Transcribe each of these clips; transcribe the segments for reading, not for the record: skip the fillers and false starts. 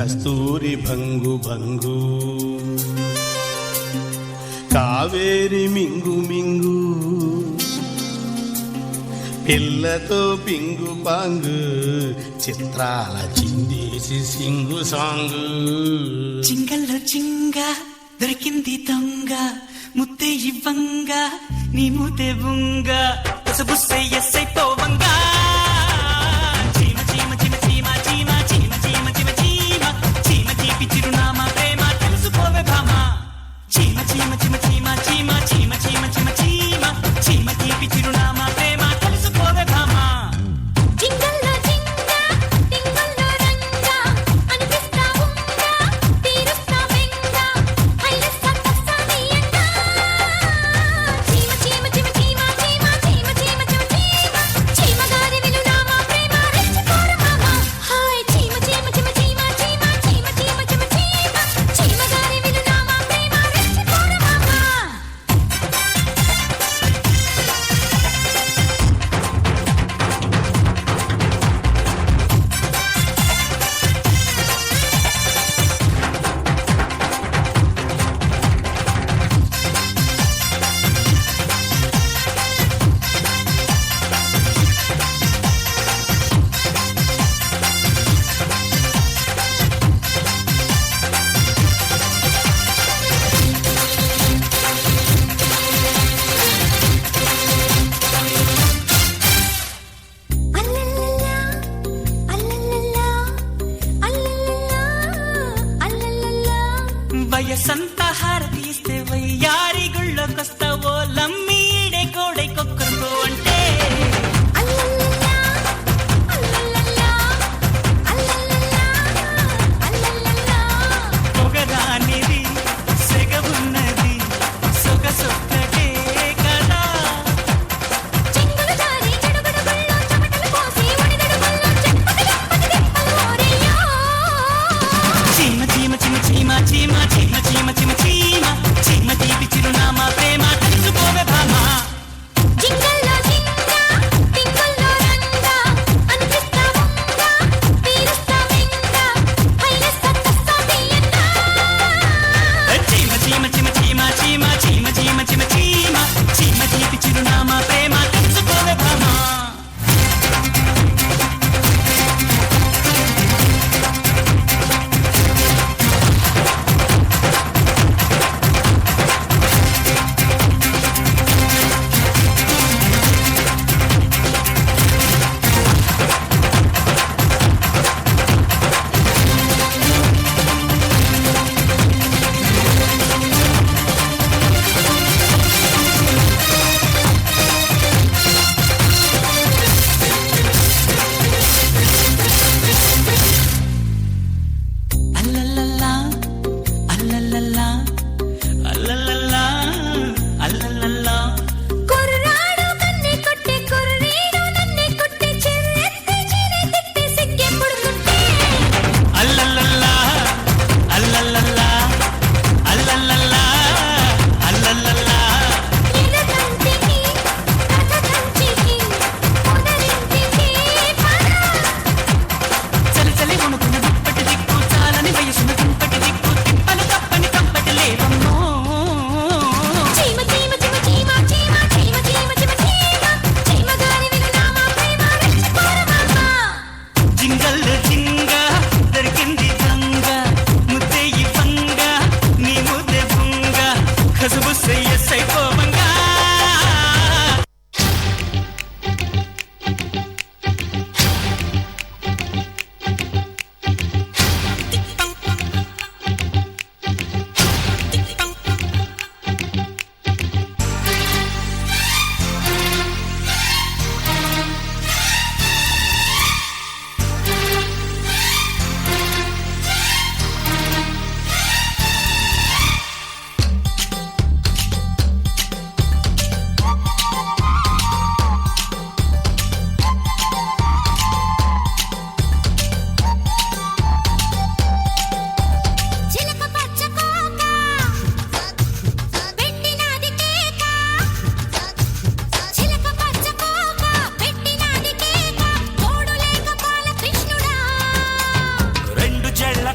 కస్తూరి భంగు భంగు కావేరి మింగు మింగు పిల్లతో పింగు పాంగు చిత్రాల చిందేసి సింగు సాంగు చింగల్లో చింగ దొరికింది దొంగ ముత్తే ఇవ్వంగ నీ మూతే బుంగ బుసబుస్సే ఎస్సై పోవంగా చీమ చీమ చీమ చీమ చీమ చీమ చీమ చీమ చీమ చీమ తీపి చిరునామా ప్రేమ తెలుసుకోవే భామ చీమ చీమ చీమ చీమ చీమ చీమ చీమ చీమ చీమ చీమ తీపి చిరునామా ప్రేమ తెలుసుకోవే భామ చింగల్లో చింగ టింగల్లో రంగ అనిపిస్తా ఉంగ తీరుస్తా బెంగ హైలెస్సా కస్సానియంగ చీమ చీమ చీమ చీమ చీమ చీమ చీమ చీమ చీమ చీమ గారి విలునామా ప్రేమ రెచ్చిపోరు మామ హాయ్ చీమ చీమ చీమ చీమ చీమ చీమ చీమ చీమ చీమ చీమ గారి విలునామా ప్రేమ రెచ్చిపోరు మామ అల్లల్లల్లా అల్లల్లల్లా అల్లల్లల్లా అల్లల్లల్లా వయసంతా హారతీస్తే వయ్యారి గుళ్ళకొస్తావో లమ్మీడే కోడై కొక్కరుకో అంటే అల్లల్లల్లా అల్లల్లల్లా అల్లల్లల్లా అల్లల్లల్లా పొగరానిది సెగవున్నది సొగసొక్కటే కదా చింగులు జారి చెడుగుడు గుళ్ళో చెమటలు పోసి ఒడిదడు గుళ్ళో చెంపటి గప్పటి దిప్పలు ఓరయ్యో చీమ చీమ చీమ చీమ చీమ చీమ చీమ చీమ చీమ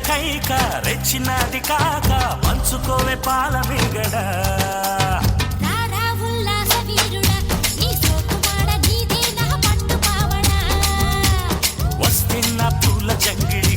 కైక రెచ్చినది కాక పంచుకోవే పాల మిగడ రారా ఉల్లాస వీరుడా నీ సోకుమాడ నీదే నా పట్టు పావడా వస్తున్న పూల జంగిడి